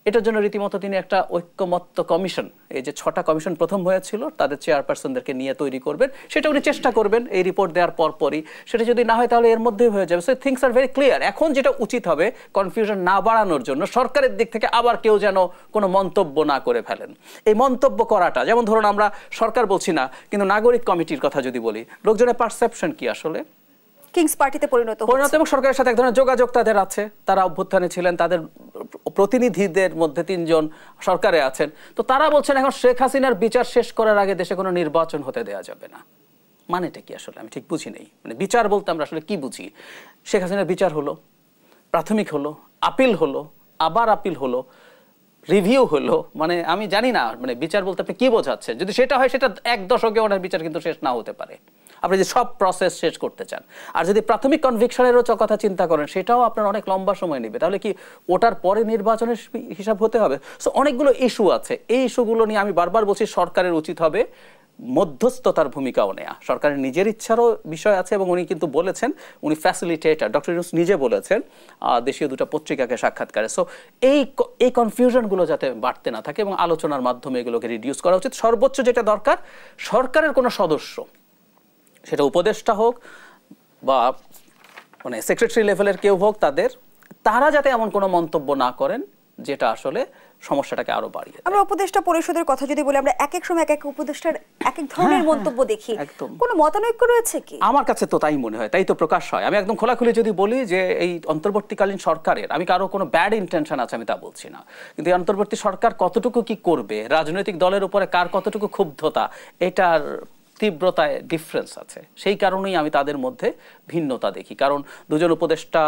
এটার জন্য রীতিমতো তিনি একটা ঐক্যমত্য কমিশন, এই যে 6টা কমিশন প্রথম হয়েছিল তাদের চেয়ারপারসনদেরকে নিয়ে তৈরি করবেন, সেটা উনি চেষ্টা করবেন এই রিপোর্ট দেওয়ার পরই। সেটা যদি না হয় তাহলে এর মধ্যেই হয়ে যাবে। So things are very clear. এখন যেটা উচিত হবে, কনফিউশন না বাড়ানোর জন্য সরকারের দিক থেকে আবার কেউ যেন কোনো মন্তব্য না করে ফেলেন। এই মন্তব্য করাটা, যেমন ধরুন আমরা সরকার বলছি না, কিন্তু নাগরিক কমিটির কথা যদি বলি, লোকজনের পারসেপশন কি আসলে কিংস পার্টিতে পরিণত এবং সরকারের সাথে এক ধরনের যোগাযোগ তাদের আছে, তারা অভ্যুত্থানে ছিলেন, তাদের প্রতিনিধিদের মধ্যে 3 জন সরকারে আছেন। তো তারা বলছেন এখন শেখ হাসিনার বিচার শেষ করার আগে দেশে কোনো নির্বাচন হতে দেওয়া যাবে না। মানেটা কি আসলে আমি ঠিক বুঝি নেই। মানে বিচার বলতে আমরা আসলে কি বুঝি? শেখ হাসিনার বিচার হলো, প্রাথমিক হলো, আপিল হলো, আবার আপিল হলো, রিভিউ হলো, মানে আমি জানি না মানে বিচার বলতে আপনি কি বোঝাচ্ছেন। যদি সেটা হয় সেটা 1 দশকে ওনার বিচার কিন্তু শেষ না হতে পারে, আপনি যে সব প্রসেস শেষ করতে চান। আর যদি প্রাথমিক কনভিকশনেরও কথা চিন্তা করেন, সেটাও আপনার অনেক লম্বা সময় নেবে, তাহলে কি ওটার পরে নির্বাচনের হিসাব হতে হবে? সো অনেকগুলো ইস্যু আছে। এই ইস্যুগুলো নিয়ে আমি বারবার বলছি সরকারের উচিত হবে মধ্যস্থতার ভূমিকাও নেয়া। সরকারের নিজের ইচ্ছারও বিষয় আছে এবং উনি কিন্তু বলেছেন উনি ফ্যাসিলিটেটর, ডক্টর ইউনূস নিজে বলেছেন দেশীয় 2টা পত্রিকাকে সাক্ষাৎকারে। সো এই কনফিউশনগুলো যাতে বাড়তে না থাকে এবং আলোচনার মাধ্যমে এগুলোকে রিডিউস করা উচিত। সর্বোচ্চ যেটা দরকার, সরকারের কোনো সদস্য, সেটা উপদেষ্টা হোক বা মানে সেক্রেটারি লেভেলের কেউ হোক, তারা যাতে এমন কোনো মন্তব্য না করেন যেটা আসলে সমস্যাটাকে আরো বাড়িয়ে দেয়। আমরা উপদেষ্টা পরিষদের কথা যদি বলি, আমরা এক এক সময় এক এক উপদেষ্টার এক এক ধরনের মন্তব্য দেখি, কোনো মতানৈক্য রয়েছে কি? আমার কাছে তো তাই মনে হয়, তাই তো প্রকাশ হয়। আমি একদম খোলাখুলি যদি বলি যে এই অন্তর্বর্তীকালীন সরকারের, আমি কারো কোনো ব্যাড ইন্টেনশন আছে আমি তা বলছি না, কিন্তু এই অন্তর্বর্তী সরকার কতটুকু কি করবে, রাজনৈতিক দলের উপরে কার কতটুকু ক্ষুব্ধতা, এটার তীব্রতায় ডিফারেন্স আছে। সেই কারণেই আমি তাদের মধ্যে ভিন্নতা দেখি। কারণ 2 জন উপদেষ্টা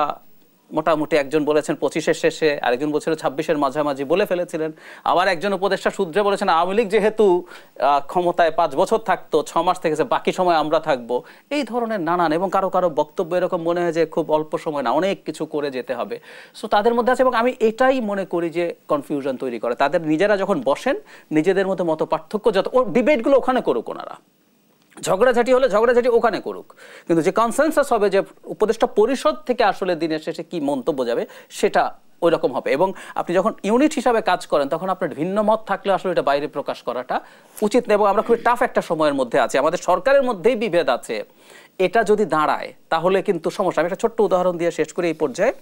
মোটামুটি, একজন বলেছেন 25-এর শেষে, আরেকজন বলছিল 26-এর মাঝামাঝি বলে ফেলেছিলেন। আবার একজন উপদেষ্টা সূত্রে বলেছেন আওয়ামী লীগ যেহেতু ক্ষমতায় 5 বছর থাকতো, 6 মাস থেকে বাকি সময় আমরা থাকবো, এই ধরনের নানান। এবং কারো কারো বক্তব্য এরকম মনে হয় যে খুব অল্প সময় না, অনেক কিছু করে যেতে হবে। সো তাদের মধ্যে আছে এবং আমি এটাই মনে করি যে কনফিউশন তৈরি করে। তাদের নিজেরা যখন বসেন, নিজেদের মধ্যে মত পার্থক্য, যত ডিবেটগুলো ওখানে করুক, ওনারা ঝগড়াঝাটি হলে ঝগড়াঝাটি ওখানে করুক, কিন্তু যে কনসেনসাস হবে যে উপদেষ্টা পরিষদ থেকে আসলে দিনের শেষে কি মন্তব্য যাবে সেটা ওই রকম হবে। এবং আপনি যখন ইউনিট হিসাবে কাজ করেন তখন আপনার ভিন্ন মত থাকলে আসলে এটা বাইরে প্রকাশ করাটা উচিত না। এবং আমরা খুব টাফ একটা সময়ের মধ্যে আছি, আমাদের সরকারের মধ্যেই বিভেদ আছে। এটা যদি দাঁড়ায় তাহলে কিন্তু সমস্যা। আমি একটা ছোট্ট উদাহরণ দিয়ে শেষ করি এই পর্যায়ে।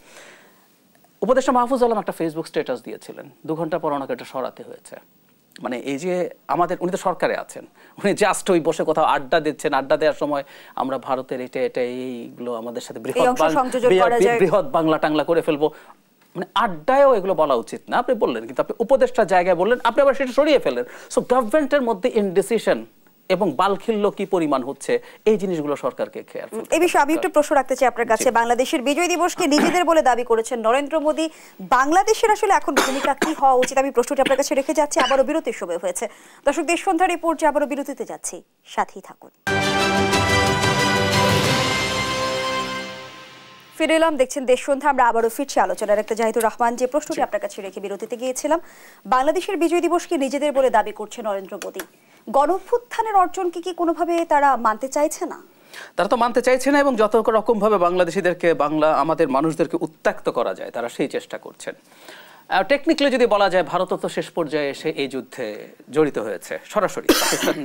উপদেষ্টা মাহফুজ আলম একটা ফেসবুক স্ট্যাটাস দিয়েছিলেন, 2 ঘন্টা পর ওনাকে এটা সরাতে হয়েছে। মানে এই যে আমাদের, উনি তো সরকারে আছেন, উনি জাস্ট ওই বসে কোথাও আড্ডা দিচ্ছেন, আড্ডা দেওয়ার সময় আমরা ভারতের এটা এইগুলো আমাদের সাথে বৃহৎ বাংলা টাংলা করে ফেলবো, মানে আড্ডায়ও এগুলো বলা উচিত না। আপনি বললেন, কিন্তু আপনি উপদেষ্টার জায়গায় বললেন, আপনি আবার সেটা সরিয়ে ফেললেন। সো গভর্নমেন্টের মধ্যে ইনডিসিশন এবং বালখিল্য কি পরিমাণ হচ্ছে, এই জিনিসগুলো সরকারকে খেয়াল। এই বিষয়ে আমি একটু প্রশ্ন রাখতে চাই আপনার কাছে। বাংলাদেশের বিজয় দিবসকে নিজেদের বলে দাবি করেছেন নরেন্দ্র মোদী। বাংলাদেশের আসলে এখন ভূমিকা কি হওয়া উচিত? আমি প্রশ্নটি আপনার কাছে রেখে যাচ্ছি। আবারও বিরতির সময় হয়েছে। দর্শক, দেশ সন্ধ্যার এই পর্যায়ে আবারও বিরতিতে যাচ্ছি, সাথেই থাকুন। ফিরে এলাম, দেখছেন দেশ সন্ধ্যা। আমরা আবারও ফিরছি আলোচনার একটা জাহিদুর রহমান, যে প্রশ্নটি আপনার কাছে রেখে বিরতিতে গিয়েছিলাম, বাংলাদেশের বিজয় দিবসকে নিজেদের বলে দাবি করছে নরেন্দ্র মোদী। গণঅভ্যুত্থানের অর্জনকে কি কোনোভাবে তারা মানতে চাইছে না? তারা তো মানতে চাইছে না, এবং যত রকম ভাবে বাংলাদেশিদেরকে, আমাদের মানুষদেরকে উত্ত্যক্ত করা যায় তারা সেই চেষ্টা করছেন। টেকনিক্যালি যদি বলা যায়, ভারত তো শেষ পর্যায়ে এসে এই যুদ্ধে জড়িত হয়েছে সরাসরি। পাকিস্তান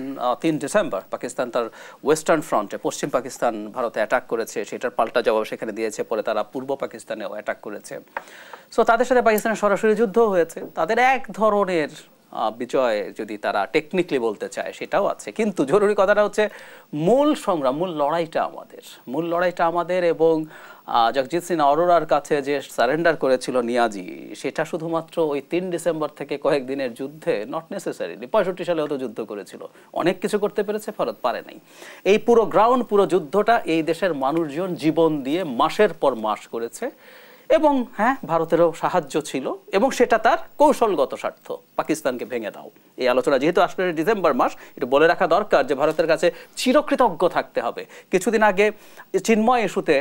3 ডিসেম্বর পাকিস্তান তার ওয়েস্টার্ন ফ্রন্টে, পশ্চিম পাকিস্তান ভারতে অ্যাটাক করেছে, সেটার পাল্টা জবাব সেখানে দিয়েছে। পরে তারা পূর্ব পাকিস্তানেও অ্যাটাক করেছে। সো তাদের সাথে পাকিস্তানের সরাসরি যুদ্ধ হয়েছে। তাদের এক ধরনের বিজয় যদি তারা টেকনিক্যালি বলতে চায়, সেটাও আছে। কিন্তু জরুরি কথাটা হচ্ছে মূল সংগ্রাম, মূল লড়াইটা আমাদের এবং জগজিৎ সিং অরোরার কাছে যে সারেন্ডার করেছিল নিয়াজি, সেটা শুধুমাত্র ওই 3 ডিসেম্বর থেকে কয়েকদিনের যুদ্ধে নট নেসেসারিলি। 65 সালে হয়তো যুদ্ধ করেছিল, অনেক কিছু করতে পেরেছে, ভারত পারে নাই। এই পুরো পুরো যুদ্ধটা এই দেশের মানুষজন জীবন দিয়ে মাসের পর মাস করেছে। এবং হ্যাঁ, ভারতেরও সাহায্য ছিল, এবং সেটা তার কৌশলগত স্বার্থ, পাকিস্তানকে ভেঙে দাও। এই আলোচনা যেহেতু আসলে ডিসেম্বর মাস, এটা বলে রাখা দরকার যে ভারতের কাছে চিরকৃতজ্ঞ থাকতে হবে। কিছুদিন আগে চিন্ময় ইস্যুতে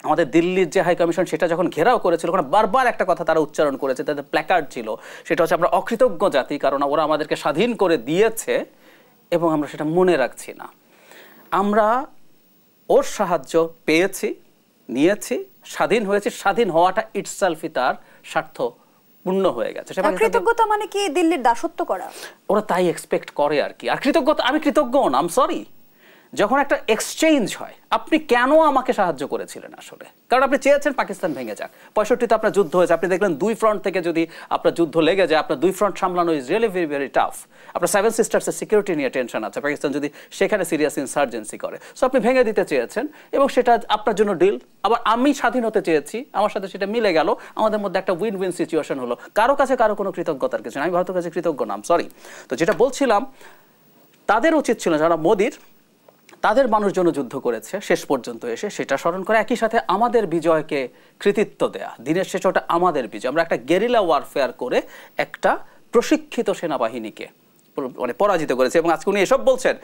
আমাদের দিল্লির যে হাই কমিশন, সেটা যখন ঘেরাও করেছিল, ওখানে বারবার একটা কথা তারা উচ্চারণ করেছে, তাদের প্ল্যাকার্ড ছিল, সেটা হচ্ছে আমরা অকৃতজ্ঞ জাতি, কারণ ওরা আমাদেরকে স্বাধীন করে দিয়েছে এবং আমরা সেটা মনে রাখছি না। আমরা ওর সাহায্য পেয়েছি, নিয়েছি, স্বাধীন হয়েছে। স্বাধীন হওয়াটা ইটসেলফই তার স্বার্থ পূর্ণ হয়ে গেছে। কৃতজ্ঞতা মানে কি দিল্লির দাসত্ব করা? ওরা তাই এক্সপেক্ট করে আর কি। আর কৃতজ্ঞতা, আমি কৃতজ্ঞ না, আই এম সরি। যখন একটা এক্সচেঞ্জ হয়, আপনি কেন আমাকে সাহায্য করেছিলেন আসলে? কারণ আপনি চেয়েছেন পাকিস্তান ভেঙে যাক। 65-তে আপনার যুদ্ধ হয়েছে, আপনি দেখলেন 2 ফ্রন্ট থেকে যদি আপনার যুদ্ধ লেগে যায়, আপনার 2 ফ্রন্ট সামলানো is really very very tough. আপনার 7 সিস্টার্সের সিকিউরিটি নিয়ে টেনশন আছে, পাকিস্তান যদি সেখানে সিরিয়াস ইনসার্জেন্সি করে। সো আপনি ভেঙে দিতে চেয়েছেন এবং সেটা আপনার জন্য ডিল। আবার আমি স্বাধীন হতে চেয়েছি, আমার সাথে সেটা মিলে গেল, আমাদের মধ্যে একটা উইন উইন সিচুয়েশন হলো। কারো কাছে কারো কোনো কৃতজ্ঞতার কিছু না। আমি ভারতের কাছে কৃতজ্ঞ নাম, সরি। তো যেটা বলছিলাম, তাদের উচিত ছিল, যারা মোদির, তাদের মানুষজন যুদ্ধ করেছে শেষ পর্যন্ত এসে সেটা স্মরণ করে, একই সাথে আমাদের বিজয়কে কৃতিত্ব দেয়া। দিনের শেষে ওটা আমাদের বিজয়। আমরা একটা গেরিলা ওয়ারফেয়ার করে একটা প্রশিক্ষিত সেনাবাহিনীকে মানে পরাজিত করেছে। এবং আজকে উনি এসব বলছেন,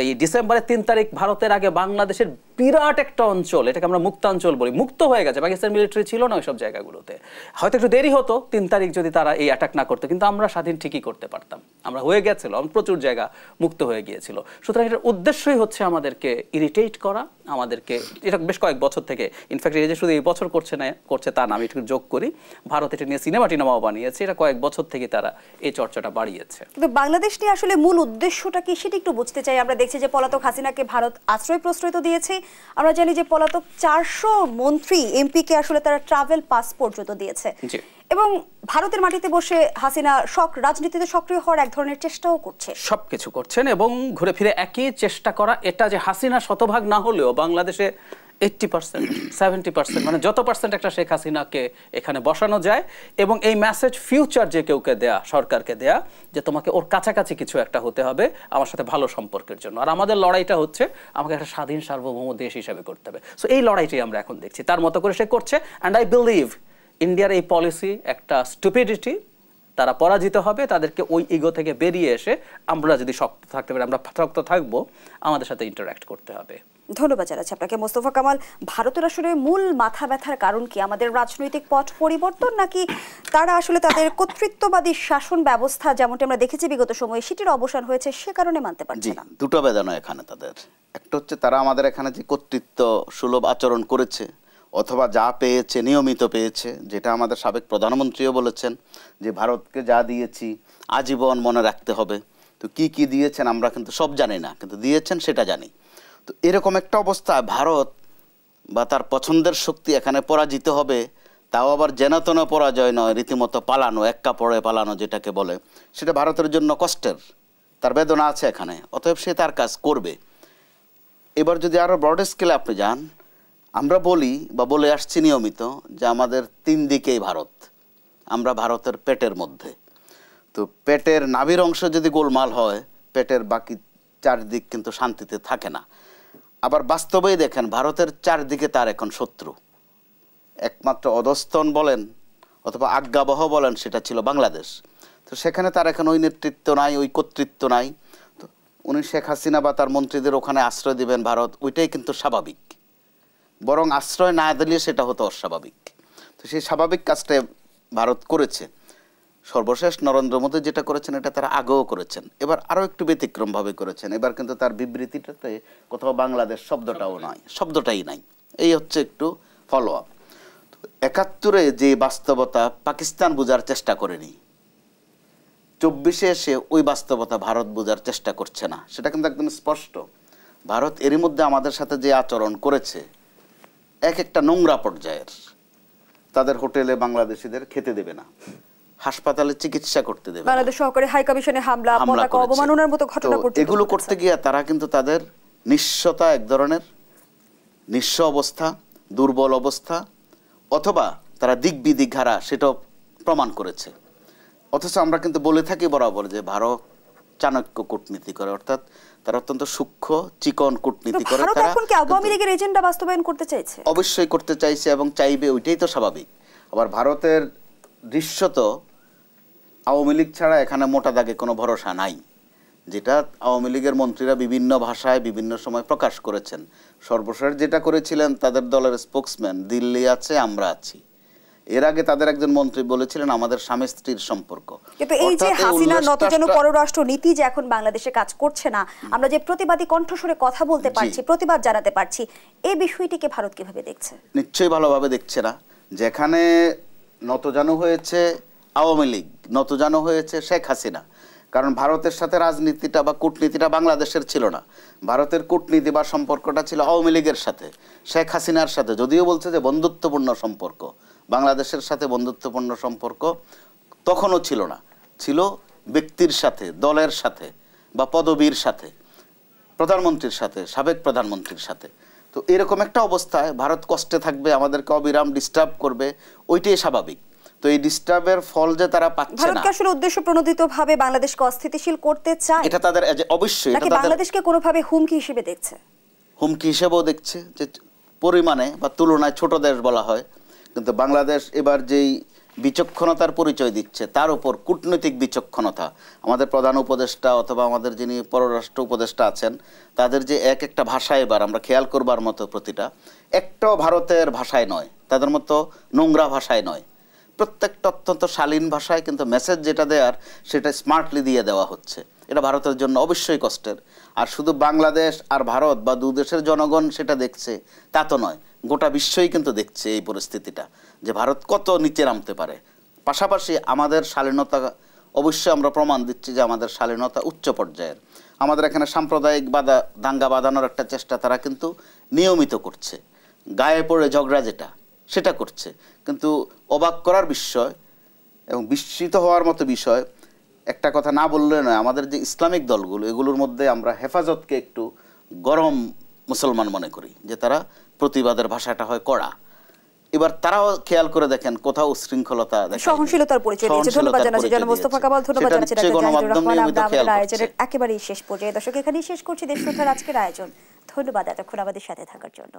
এই ডিসেম্বরের 3 তারিখ ভারতের আগে বাংলাদেশের বিরাট একটা অঞ্চল, এটাকে আমরা মুক্তাঞ্চল বলি, মুক্ত হয়ে গেছে। পাকিস্তান মিলিটারি ছিল না ওইসব জায়গাগুলোতে। হয়তো একটু দেরি হতো 3 তারিখ যদি তারা এই অ্যাটাক না করতো, কিন্তু আমরা স্বাধীন ঠিকই করতে পারতাম। আমরা হয়ে গেছিল, প্রচুর জায়গা মুক্ত হয়ে গিয়েছিল। সুতরাং এটার উদ্দেশ্যই হচ্ছে আমাদেরকে ইরিটেট করা, আমাদেরকে, এটা বেশ কয়েক বছর থেকে, ইনফ্যাক্ট এই যে শুধু এই বছর করছে তা না, আমি একটু যোগ করি, ভারত এটা নিয়ে সিনেমাও বানিয়েছে। এটা কয়েক বছর থেকে তারা এই চর্চাটা বাড়িয়েছে। কিন্তু বাংলাদেশ নিয়ে আসলে মূল উদ্দেশ্যটা কি, সেটা একটু বুঝতে চাই। আমরা দেখছি যে পলাতক হাসিনাকে ভারত আশ্রয় প্রশ্রয় তো দিয়েছে। আমরা জানি যে পলাতক 400 মন্ত্রী এমপিকে আসলে তারা ট্রাভেল পাস পর্যন্ত দিয়েছে, এবং ভারতের মাটিতে বসে হাসিনা রাজনীতিতে সক্রিয় হওয়ার এক ধরনের চেষ্টাও করছে। সবকিছু করছেন এবং ঘুরে ফিরে একই চেষ্টা করা। এটা যে হাসিনা শতভাগ না হলেও বাংলাদেশে 80%, 70%, মানে যত পার্সেন্ট একটা শেখ হাসিনাকে এখানে বসানো যায়। এবং এই মেসেজ ফিউচার যে কেউকে দেয়া, সরকারকে দেয়া, যে তোমাকে ওর কাছাকাছি কিছু একটা হতে হবে আমার সাথে ভালো সম্পর্কের জন্য। আর আমাদের লড়াইটা হচ্ছে আমাকে একটা স্বাধীন সার্বভৌম দেশ হিসাবে করতে হবে। সো এই লড়াইটাই আমরা এখন দেখছি, তার মতো করে সে করছে। অ্যান্ড আই বিলিভ ইন্ডিয়ার এই পলিসি একটা স্টুপিডিটি। তারা পরাজিত হবে, তাদেরকে ওই ইগো থেকে বেরিয়ে এসে আমরা যদি শক্ত থাকতে পারি, আমরা শক্ত থাকবো, আমাদের সাথে ইন্টারঅ্যাক্ট করতে হবে। ধন্যবাদ জানাচ্ছি আপনাকে মোস্তফা কামাল। ভারতের আসলে মূল মাথা ব্যথার কারণ কি? আমাদের রাজনৈতিক পট পরিবর্তন, নাকি তারা আসলে তাদের কর্তৃত্ববাদী শাসন ব্যবস্থা যেমনটি আমরা দেখেছি বিগত সময়ে সেটির অবসান হয়েছে, সে কারণে মানতে পারছে না? দুটো বেদনা এখানে তাদের। একটা হচ্ছে তারা আমাদের এখানে যে কর্তৃত্ব সুলভ আচরণ করেছে, অথবা যা পেয়েছে নিয়মিত পেয়েছে, যেটা আমাদের সাবেক প্রধানমন্ত্রীও বলেছেন যে ভারতকে যা দিয়েছি আজীবন মনে রাখতে হবে। তো কি কি দিয়েছেন আমরা কিন্তু সব জানি না, কিন্তু দিয়েছেন সেটা জানি। তো এরকম একটা অবস্থায় ভারত বা তার পছন্দের শক্তি এখানে পরাজিত হবে, তাও আবার জেনাতন পরাজয় নয়, রীতিমতো পালানো, এক কাপড়ে পালানো যেটাকে বলে, সেটা ভারতের জন্য কষ্টের। তার বেদনা আছে এখানে, অতএব সে তার কাজ করবে। এবার যদি আরও ব্রড স্কেলে আপনি যান, আমরা বলি বা বলে আসছি নিয়মিত যে আমাদের 3 দিকেই ভারত, আমরা ভারতের পেটের মধ্যে। তো পেটের নাভির অংশ যদি গোলমাল হয়, পেটের বাকি 4 দিক কিন্তু শান্তিতে থাকে না। আবার বাস্তবেই দেখেন ভারতের 4 দিকে তার এখন শত্রু। একমাত্র অধস্তন বলেন অথবা আজ্ঞাবহ বলেন, সেটা ছিল বাংলাদেশ। তো সেখানে তার এখন ওই নেতৃত্ব নাই, ওই কর্তৃত্ব নাই। তো উনি শেখ হাসিনা বা তার মন্ত্রীদের ওখানে আশ্রয় দিবেন ভারত, ওইটাই কিন্তু স্বাভাবিক। বরং আশ্রয় না দিলে সেটা হতো অস্বাভাবিক। তো সেই স্বাভাবিক কাজটা ভারত করেছে। সর্বশেষ নরেন্দ্র মোদী যেটা করেছেন এটা তারা আগেও করেছেন, এবার আরও একটু ব্যতিক্রমভাবে করেছেন। এবার কিন্তু তার বিবৃতিটাতে কোথাও বাংলাদেশ শব্দটাই নাই। এই হচ্ছে একটু ফলো আপ। ৭১-এ যে বাস্তবতা পাকিস্তান বোঝার চেষ্টা করেনি, ২৪-এ এসে ওই বাস্তবতা ভারত বোঝার চেষ্টা করছে না, সেটা কিন্তু একদম স্পষ্ট। ভারত এরই মধ্যে আমাদের সাথে যে আচরণ করেছে এক একটা নোংরা পর্যায়ের। তাদের হোটেলে বাংলাদেশিদের খেতে দেবে না, হাসপাতালে চিকিৎসা করতে দেবে না, বাংলাদেশ সহকারী হাই কমিশনে হামলা, পতাকা অবমাননার মতো ঘটনা ঘটছে। এগুলো করতে গিয়ে তারা কিন্তু তাদের নিঃস্বতা, এক ধরনের নিঃস্ব অবস্থা, দুর্বল অবস্থা, অথবা তারা দিক বিদিক হারা, সেটাও প্রমাণ করেছে। অথচ আমরা কিন্তু বলে থাকি বরাবর যে ভারত চাণক্য কূটনীতি করে, অর্থাৎ তারা অত্যন্ত সূক্ষ্ম চিকন কূটনীতি করে। ভারত এখন কি আওয়ামী লীগের এজেন্ডা বাস্তবায়ন করতে চাইছে? অবশ্যই করতে চাইছে এবং চাইবে, ওইটাই তো স্বাভাবিক। আবার ভারতের দৃশ্যত আওয়ামী লীগ ছাড়া এখানে মোটা দাগে কোনো ভরসা নাই, যেটা আওয়ামী লীগের মন্ত্রীরা বিভিন্ন ভাষায় বিভিন্ন সময় প্রকাশ করেছেন। সর্বশেষ যেটা করেছিলেন, তাদের দলের স্পোকসম্যান দিল্লি আছে, আমরা আছি। এর আগে তাদের একজন মন্ত্রী বলেছিলেন আমাদের স্বামী স্ত্রীর সম্পর্ক। কিন্তু এই যে হাসিনা নতজানু পররাষ্ট্র নীতি যে এখন বাংলাদেশে কাজ করছে না, আমরা যে প্রতিবাদী কণ্ঠস্বরে কথা বলতে পারছি, প্রতিবাদ জানাতে পারছি, এই বিষয়টিকে ভারত কিভাবে দেখছে? নিশ্চয়ই ভালোভাবে দেখছে না। যেখানে নতজানু হয়েছে আওয়ামী লীগ, নতজানু হয়েছে শেখ হাসিনা। কারণ ভারতের সাথে রাজনীতিটা বা কূটনীতিটা বাংলাদেশের ছিল না, ভারতের কূটনীতি বা সম্পর্কটা ছিল আওয়ামী লীগের সাথে, শেখ হাসিনার সাথে। যদিও বলছে যে বন্ধুত্বপূর্ণ সম্পর্ক, বাংলাদেশের সাথে বন্ধুত্বপূর্ণ সম্পর্ক তখনও ছিল না, ছিল ব্যক্তির সাথে, দলের সাথে বা পদবীর সাথে, প্রধানমন্ত্রীর সাথে, সাবেক প্রধানমন্ত্রীর সাথে। তো এরকম একটা অবস্থায় ভারত কষ্টে থাকবে, আমাদেরকে অবিরাম ডিস্টার্ব করবে, ওইটাই স্বাভাবিক। তো এই ডিস্টার্বের ফল যে তারা পাচ্ছে না, ভারত আসলে উদ্দেশ্য প্রণোদিতভাবে বাংলাদেশকে অস্থিতিশীল করতে চায়, এটা তাদের অবশ্যই, এটা তাদের বাংলাদেশকে কোনোভাবে হুমকি হিসেবে দেখছে। হুমকি হিসেবেও দেখছে, যে পরিমাণে বা তুলনায় ছোট দেশ বলা হয়, কিন্তু বাংলাদেশ এবার যেই বিচক্ষণতার পরিচয় দিচ্ছে, তার উপর কূটনৈতিক বিচক্ষণতা, আমাদের প্রধান উপদেষ্টা অথবা আমাদের যিনি পররাষ্ট্র উপদেষ্টা আছেন, তাদের যে এক একটা ভাষা এবার আমরা খেয়াল করবার মতো, প্রতিটা একটাও ভারতের ভাষায় নয়, তাদের মতো নোংরা ভাষায় নয়, প্রত্যেকটা অত্যন্ত শালীন ভাষায়, কিন্তু মেসেজ যেটা দেওয়ার সেটা স্মার্টলি দিয়ে দেওয়া হচ্ছে। এটা ভারতের জন্য অবশ্যই কষ্টের। আর শুধু বাংলাদেশ আর ভারত বা দু দেশের জনগণ সেটা দেখছে তা তো নয়, গোটা বিশ্বই কিন্তু দেখছে এই পরিস্থিতিটা, যে ভারত কত নিচে নামতে পারে। পাশাপাশি আমাদের শালীনতা, অবশ্যই আমরা প্রমাণ দিচ্ছি যে আমাদের শালীনতা উচ্চ পর্যায়ের। আমাদের এখানে সাম্প্রদায়িক দাঙ্গা বাঁধানোর একটা চেষ্টা তারা কিন্তু নিয়মিত করছে, গায়ে পড়ে ঝগড়া যেটা, সেটা করছে। কিন্তু অবাক করার বিষয় এবং বিস্মিত হওয়ার মতো বিষয়, একটা কথা না বললে নয়, আমাদের যে ইসলামিক দলগুলো, এগুলোর মধ্যে আমরা হেফাজতকে একটু গরম মুসলমান মনে করি, যে তারা প্রতিবাদের ভাষাটা হয় কড়া। এবার তারাও খেয়াল করে দেখেন কোথাও উশৃঙ্খলতা, সহনশীলতার পরিচয় দিয়েছে। ধন্যবাদ জানাচ্ছি জনাব মোস্তফা কামাল, ধন্যবাদ জানাচ্ছি ডাক্তার জাহিদুর রহমান। আমরা আমাদের আয়োজনের একেবারেই শেষ পর্যায়ে, দর্শক এখানেই শেষ করছি দেশপ্রথার আজকের আয়োজন। ধন্যবাদ এতক্ষণ আমাদের সাথে থাকার জন্য।